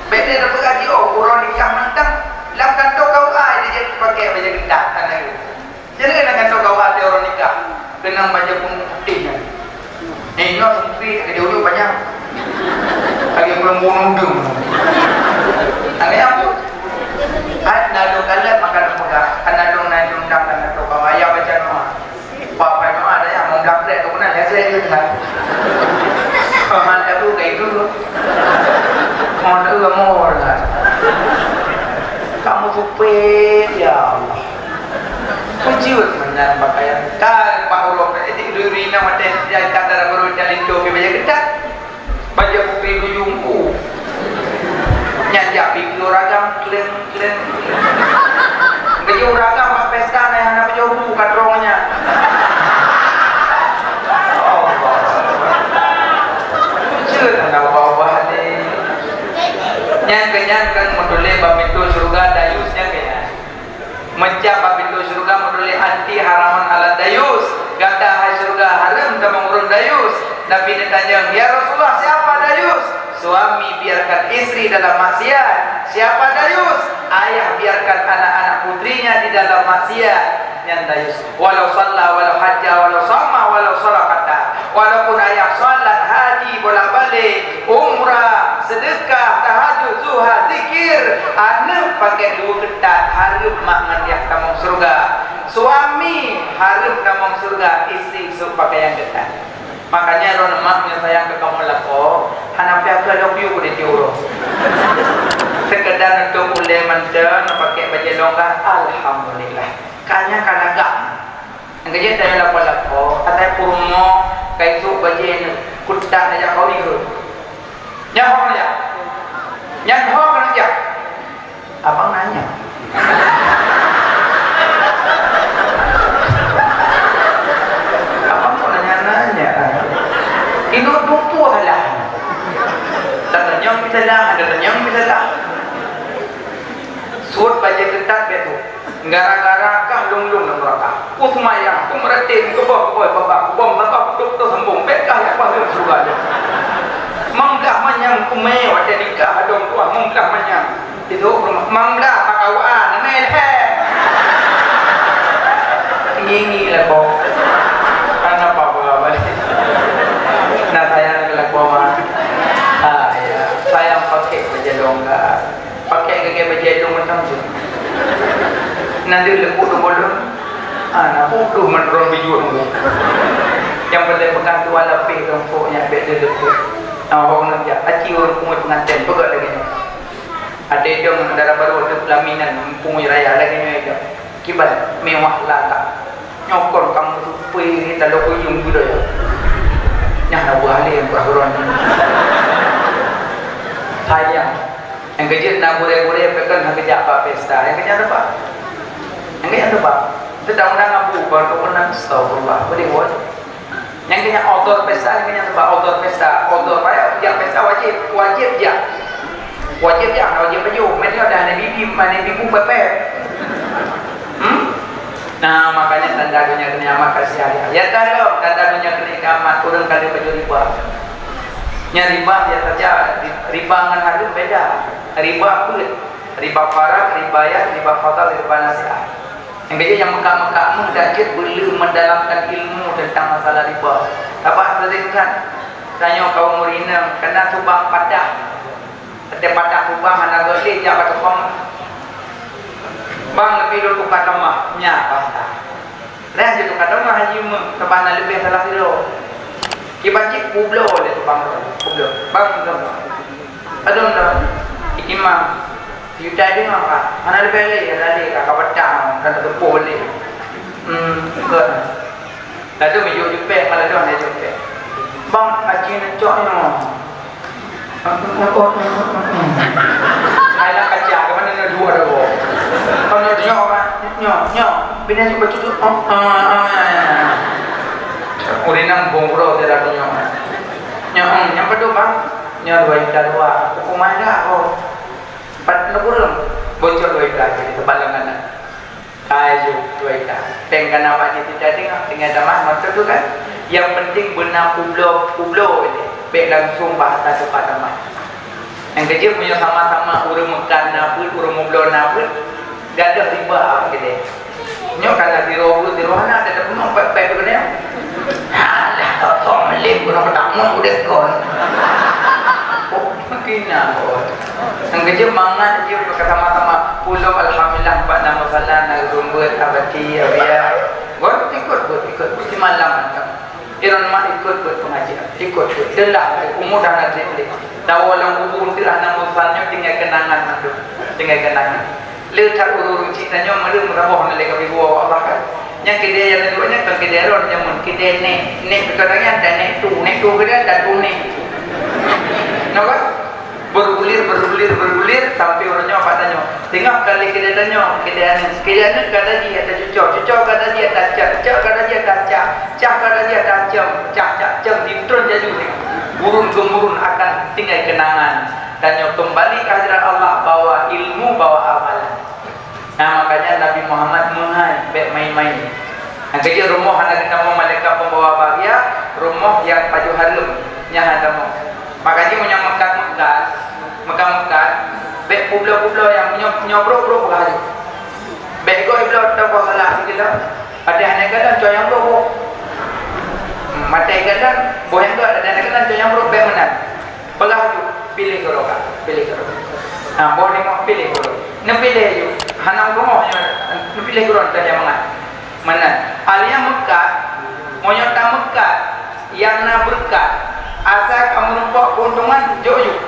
beda dah pegang dia kurang nikah mentang lam kantor kau dia jadi pakai baju gendak tanda itu jadi kena kantor kau dia orang nikah kena baju putihnya ini sempit ke dia banyak lagi belum bunuh dum ada apa ada lalu kalian makan pegang dia kata baru jalan tu baca ketat. Baca putri duyungku. Nyanjak pikir ragam klen. Kerja ragam mak pesta na yang nak jauh bukan rongnya. Nyan kan module bab itu surga dayusnya kaya mencap bab itu surga module anti haraman ala dayus gada hai surga haram tamang urun dayus. Nabi ditanya, ya Rasulullah siapa dayus? Suami biarkan istri dalam maksiat. Siapa dayus? Ayah biarkan anak-anak putrinya di dalam maksiat. Yang dayus walau salla walau hajja walau sama walau salakata, walaupun ayah salat haji bolak-balik umrah sedekah tahajud zuhur zikir anak pakai dua ketat harap mak dia tamang surga. Suami harap tamang surga, istri suruh pakai yang ketat. Makanya ron maknya sayang ke kamu lako hanapi aku ada piu di tiuro sekedar untuk boleh mantan pakai baju longgar alhamdulillah kanya kanagam ang ganyan tayo lako atay purmo kay su baju kutak na jak kau itu nyaho na jak nyaho na jak abang nanya inu tumpu halah datanyang misalah datanyang misalah suat baca ketat betul gara-gara kah lunglung dan neraka usmayang kumratin kebab babak bom babak tuk tu sambung bekah ya pasal surga manglah manyang kume wajah nikah adong tua manglah manyang itu manglah pakawaan mel he tinggi lah kok ana apa balik nah saya kelak bawa ya saya pakai baju longgar pakai gaya baju macam tu nanti lembut bolong anak putu menron biju yang penting pegang tu ala pe rompoknya beda lembut orang nak jak aci orang kumut pengantin pegat lagi ada dong darah baru ada pelaminan pungui raya lagi ni ada kibat mewah laka nyokor kamu tu pe kalau kuyung budaya yang nak buat yang peraturan sayang yang kecil nak boleh pekan nak kerja apa pesta yang kerja apa yang kerja apa sedang-sedang abu baru pernah astagfirullah boleh buat yang kerja outdoor pesta yang kerja apa outdoor pesta outdoor raya kerja pesta wajib je wajib baju mereka dah ada bibi pepek nah makanya tanda dunia kiamat kasih hari ya tanda dunia kiamat kurang kali baju riba nya riba dia saja riba dengan harga beda riba apa riba farak riba ya riba fatal riba nasiah yang beda yang Mekah mendakit belum mendalamkan ilmu tentang masalah riba apa sering kan tanya kaum murinam kena subang padah setiap padah subang anak gede jabat subang bang lebih dulu kata mahnya bangsa lah jadi kata mah haji kebana lebih salah kilo kibacik kublo le tu bang kublo bang adon dah imam yuta dengan ka ana lebih le ka kabatang dan tu boleh ke lalu mejo jupe malah don le jupe bang haji nak cok no ai la kaca ke mana nak dua dah bo kalau dia nyo bina cuba cucu urinang bongro dia nyo yang pedu bang nyo dua hukuman dah oh 4 kurang bocor 2 jadi tempat lengan ayo 2 teng kenapa dia tidak dengan damai maksud tu kan yang penting benar kublo ini baik langsung bahasa cepat damai yang kecil punya sama-sama urang makan naput urang ngobrol naput gak ada riba gitu nyok kana dirobu dirohana ada pun pepek begini alah tong melip guna petamu udah kon kina yang kecil mangan dia sama-sama pulau alhamdulillah pada masalah nak rumbut abadi abia ikut di malam Iran mah ikut buat pengajian ikut delah umur dah nak beli tahu orang umur tu lah nama usalnya tinggal kenangan mandu tinggal kenangan letak urut cintanya malu meraboh nilai kami buat Allah kan yang kedai yang kedua kan kedai ron yang mun kedai nek kadang-kadang ada nek tu kedai dan tu nek. Nampak? Bergulir sampai orangnya apa tanya. Tengok kali kedai tanya, kedai ni kata dia ada cucuk kata dia tak cak kata dia tak cak kata dia tak cak ditron jadi burun akan tinggal kenangan. Tanya kembali ke hadirat Allah, bawa ilmu, bawa amalan. Nah makanya Nabi Muhammad menghai baik main-main. Nah kerja rumah anak kita mau malaikat pembawa bahagia, rumah yang paju harum nya ada mau. Makanya punya Mekah baik pulau-pulau yang nyobrok lagi. Baik kau iblau tak kau salah kita. Ada anak kadang coy yang brok. Mata kadang bohong tu ada anak kadang coy yang brok baik mana. Pelaju pilih keroka. Nah, boleh mau pilih kerok. Nak pilih je. Hanam rumah nak pilih kerok tak yang mana? Alia Mekah, monyota Mekah yang nak berkat. Asal kamu nampak keuntungan, jauh.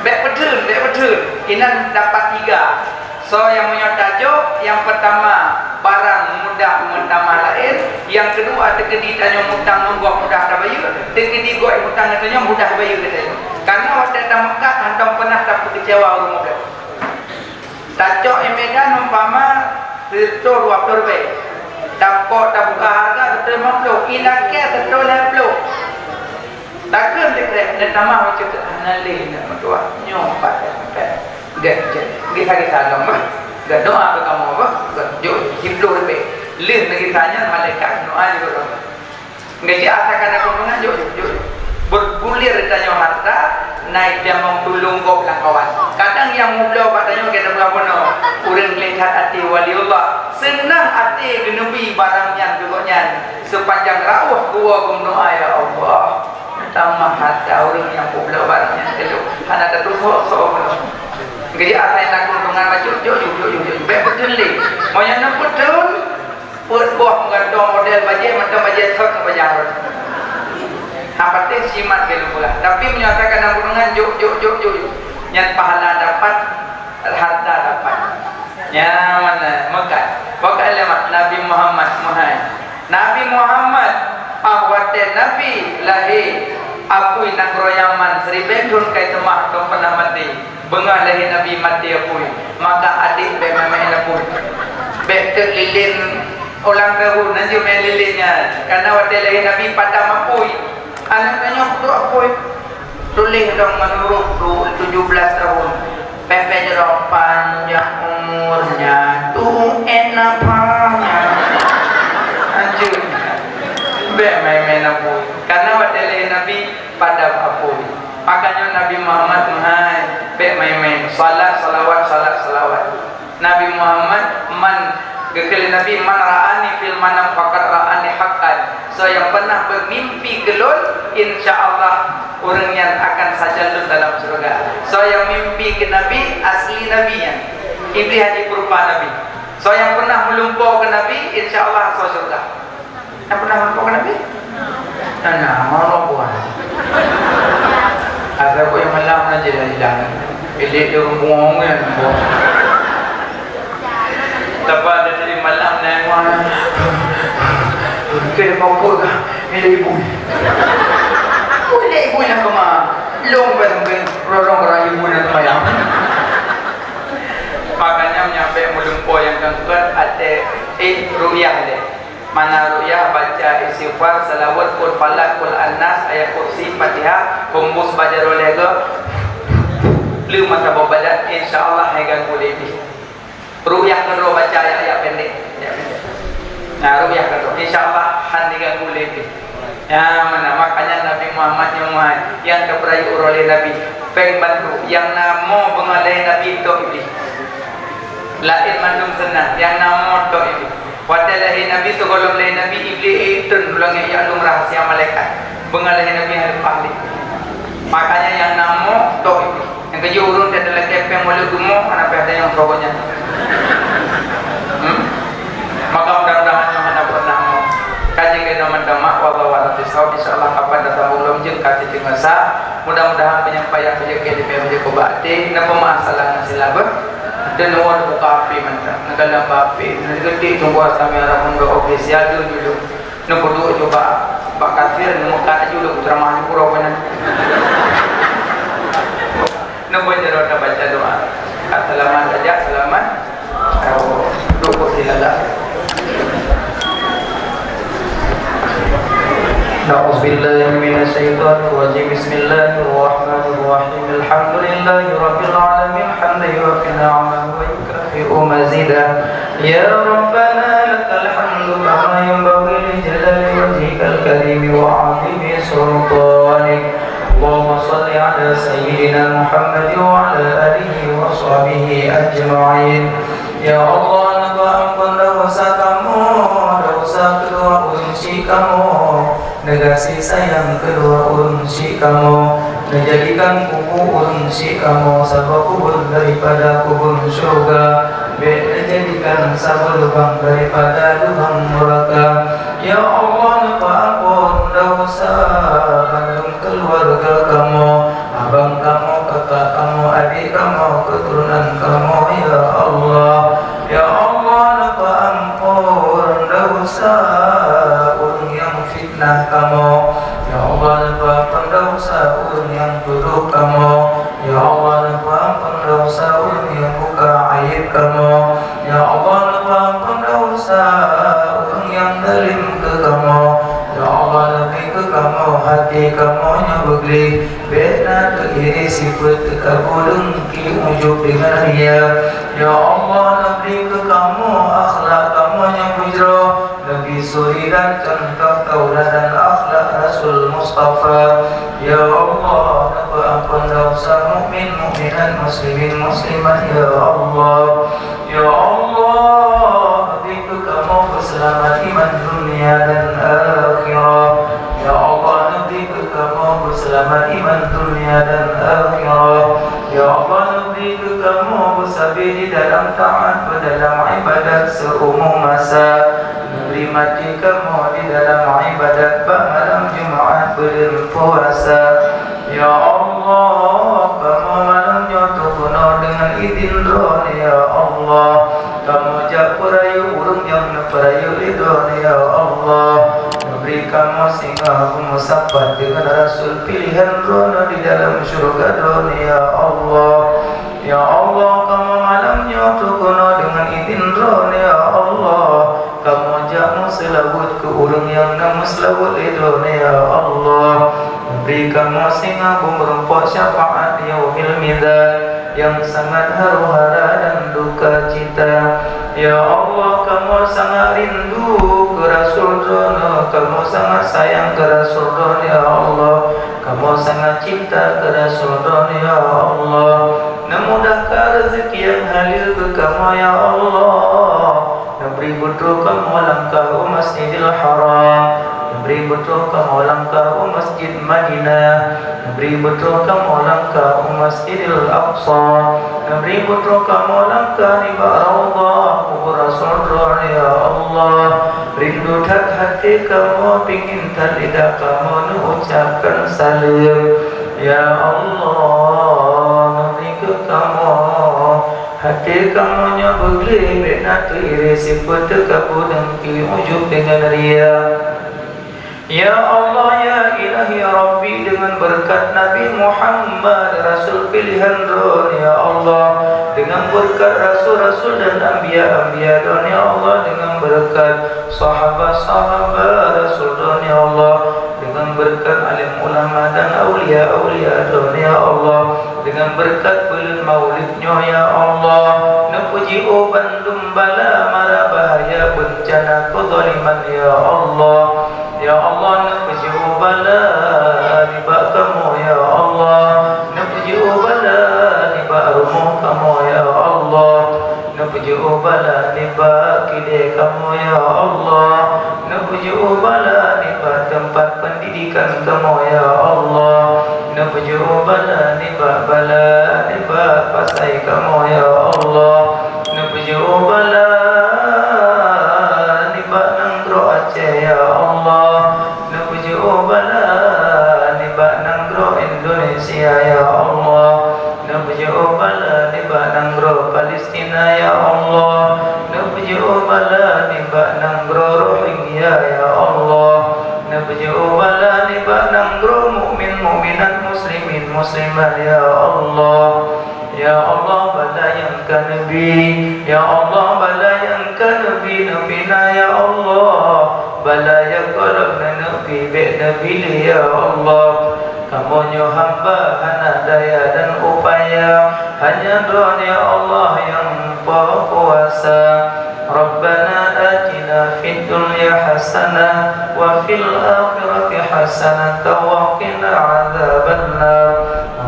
Baik betul. Inan dapat 3. So yang monyota jauh, yang pertama barang mudah mentama lain, yang kedua terkedi tanya mutang nunggu mudah tak bayu, terkedi goi mutang tanya mudah bayu kita. Karena waktu datang Mekah hantam pernah dapat kecewa rumah dia. Tacok Medan umpama betul 20 baik. Dapat tak buka harga betul 50, ilake betul 50. Takkan dekat nama macam tu analis nak mentua nyopat Gak salam bah. Gak doa ke kamu bah. Gak hidup lebih. Lih lagi tanya malaikat doa juga. Gaji asalkan aku mengajuk. Bergulir tanya harta, naik dia mengtulung kau bilang kawan. Kadang yang muda katanya kita berapa orang melihat hati waliullah. Senang hati genebi barang yang juga sepanjang rawuh gua berdoa ya Allah. Tambah hati orang yang muda barangnya itu. Hanya tertutup soal. Gaji apa yang nak dengan baju jauh. Betul ni. Mau yang nak betul. Buah mengandung model baju macam baju sok baju. Apa teh simat ke pula. Tapi menyatakan nak dengan jauh. Yang pahala dapat, harta dapat. Ya mana Mekah. Pakai lemak Nabi Muhammad Nabi Muhammad awate Nabi lahir apui nak royaman seribendun kai temah tu pernah mati. Bengah lahir Nabi mati apui. Maka adik be memang apui. Be lilin ulang tahun nanti main lilinnya. Karena waktu lahir Nabi pada apui. Anaknya tu apui. Tulis dong menurut 17 tahun. Pepe jerok panjang umurnya tu enak banget. Anjir. Be main apui. Karena waktu lahir Nabi pada apui. Makanya Nabi Muhammad main salat. Nabi Muhammad kekali Nabi man ra'ani fil manam faqad ra'ani haqqan. So yang pernah bermimpi gelul, insyaallah orang yang akan saja dalam surga. So yang mimpi ke Nabi asli nabinya. Iblis haji berupa Nabi. So yang pernah melumpur ke Nabi, insyaallah so surga. Yang pernah melumpur ke Nabi? Nah, mau buat. Ada kau yang malam aja dah jalan. Bilik dia buang kan. Tapi ada dari malam naik mana. Kita mampu ke? Ini ibu. Boleh ibu yang kemana? Long mungkin orang ibu yang bayang. Makanya menyampai melumpur yang keempat ada ru'yah dia. Mana ru'yah baca istighfar, salawat, qul falak, qul annas, ayat kursi, Fatihah, humus bajarul lega. Lu mata babadat insyaallah hingga boleh di. Ru'yah kedua baca ayat pendek. Nah, ru'yah kedua insyaallah hingga boleh di. Ya mana makanya Nabi Muhammad yang terperayu oleh Nabi peng bantu yang namo bengalai Nabi itu iblis. Lain mandum senang yang namo to iblis. Wadalah Nabi tu kalau lain Nabi iblis itu ulangi ya alum rahasia malaikat. Bengalai Nabi harus ahli. Makanya yang namo to iblis. Yang kerja urun dia adalah kepeng mulut gemuk, anak ada yang pokoknya. Maka mudah-mudahan yang mana pernah mau kaji ke nama-nama wallahu a'lam. Insyaallah kapan datang belum jeung kaji tingasa. Mudah-mudahan penyampaian saja ke DPM je kebakti. Napa masalah silabah? Dan orang buka api macam negara api. Nanti gede tunggu asami arah pun ofisial dulu. Nombor dua coba Pak Kafir nombor kata juga ceramah di pura mana. Nombor jalan baca doa. Selamat saja selamat. Duduk silakan. أعوذ بالله من الشيطان الرجيم بسم الله الرحمن الرحيم الحمد لله رب العالمين حمدا يوافي نعمه ويكافئ مزيدا يا ربنا لك الحمد كما ينبغي لجلال وجهك الكريم وعظيم سلطانك اللهم صل على سيدنا محمد وعلى آله وصحبه أجمعين يا الله نبأ dosa kamu, dosa kedua unsi kamu, negasi sayang kedua unsi kamu, menjadikan kubu unsi kamu sabab kubur daripada kubur surga, menjadikan sabab lubang daripada lubang neraka. Ya Allah lupa ampun dosa kandung keluarga kamu, abang kamu, kakak kamu, adik kamu, keturunan kamu. Ya Allah, ya Allah lupa ampun dosa orang yang fitnah kamu. Ya Allah lupa ampun dosa orang yang tuduh kamu. Ya Allah lupa ampun dosa orang yang buka aib kamu. Ya Allah lupa ampun dosa orang yang zalim ke kamu. Ya Allah lebih ke kamu hati kamu yang begli bena tegiri sifat kabulung ki ujub dengan dia. Ya Allah lebih ke kamu akhlak kamu yang bujro lebih suri dan contoh tauladan akhlak Rasul Mustafa. Ya Allah napa ampun dosa mukmin mukminat muslimin muslimat. Ya Allah, ya Allah lebih ke kamu keselamatan iman dunia dan akhirah. Ya Allah lebih ke kamu berselamat iman dunia dan akhirah. Ya Allah lebih ke kamu bersabar di dalam taat dalam ibadat seumur masa. Beri mati kamu di dalam ibadat malam Jumaat berpuasa. Ya Allah kamu malam nyoto penuh dengan izin roh. Ya Allah kamu jak perayu urung yang perayu lidon. Ya Allah beri kamu sehingga aku musabat dengan Rasul pilihan rono di dalam syurga don. Ya Allah, ya Allah kamu malamnya tukono dengan izin rono. Ya Allah kamu jamu selawat ke urang yang nama selawat idon. Ya Allah beri kamu sehingga aku merempok syafaat yaumil mizan yang sangat haru-hara dan duka cita. Ya Allah kamu sangat rindu ke Rasul Dono, kamu sangat sayang ke Rasul Dono. Ya Allah kamu sangat cinta ke Rasul Dono. Ya Allah memudahkan rezeki yang halal ke kamu. Ya Allah beri betul kamu langkah Masjidil Haram, beri betul kamu langkah Masjid Madinah, beri betul kamu langkah Masjidil Aqsa, beri betul kamu langkah di Raudhah kubur Rasul. Ya Allah rindu tak hati kamu pingin tak lidah kamu ucapkan salam. Ya Allah beri ke kamu hati kamu nya begli bena tiri sifat kamu dan ki ujub dengan ria. Ya Allah ya ilahi Rabbi dengan berkat Nabi Muhammad Rasul pilihan Ron. Ya Allah dengan berkat Rasul-Rasul dan Anbiya-Anbiya Ron. Ya Allah dengan berkat sahabat-sahabat Rasul Ron. Ya Allah dengan berkat alim ulama dan awliya-awliya Ron. Ya Allah dengan berkat bulan maulidnya. Ya Allah napuji bandung bala mara bahaya bencana kezaliman. Ya Allah, ya Allah napuji bala riba kamu. Ya Allah napuji bala riba rumah kamu. Ya Allah napuji bala riba kide kamu. Ya Allah napuji bala riba tempat pendidikan kamu. Ya Allah napuji bala riba pasai kamu. Ya Allah napuji bala riba nanggro Aceh. Ya Allah napuji bala riba nanggro Indonesia. Ya Allah napuji bala riba nanggro Palestina. bak nang rohing ya Allah. Nabju balani bak nang mukmin mukminat muslimin muslimat ya Allah. Ya Allah balayankan Nabi, Ya Allah balayankan Nabi Nabina ya Allah. Balayankan Nabi Nabi ya Allah. Kamu hamba hanya daya dan upaya, hanya doa ya Allah yang berkuasa. Rabbana atina fid dunya hasanah wa fil akhirati hasanah wa qina adzabannar.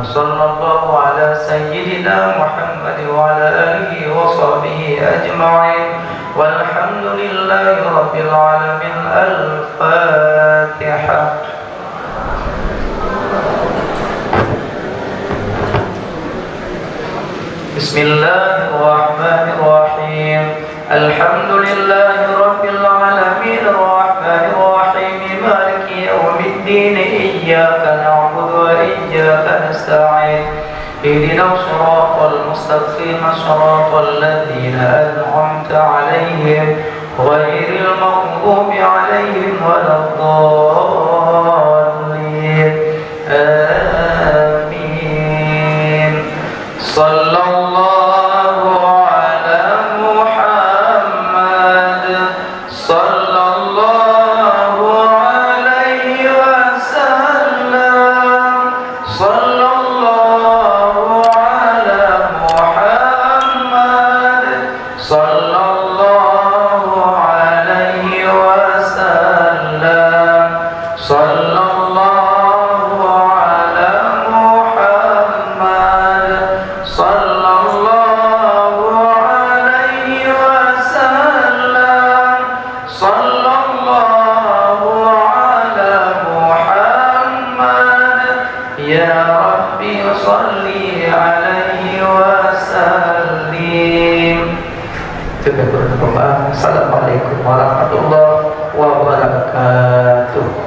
Sallallahu ala sayyidina Muhammad wa ala alihi wa sahbihi ajma'in. Walhamdulillahi rabbil alamin. Al-Fatihah. Bismillahirrahmanirrahim. Alhamdulillahi rabbil alamin. Ar-Rahmanirrahim. Maliki yawmiddin. Iyyaka na'budu wa iyyaka nasta'in. Ihdinas siratal mustaqim. Siratal ladzina an'amta 'alaihim ghairil maghdubi 'alaihim waladdallin. Amin. Sallallahu ala Muhammad. Sallallahu alaihi wasallam. Sallallahu ala Muhammad. Sallallahu alaihi wasallam. Sallallahu ala Muhammad. Sallallahu alaihi wasallam. Sallallahu ala Muhammad. Ya Rabbi salli alaihi wasallim. Assalamualaikum warahmatullahi wabarakatuh.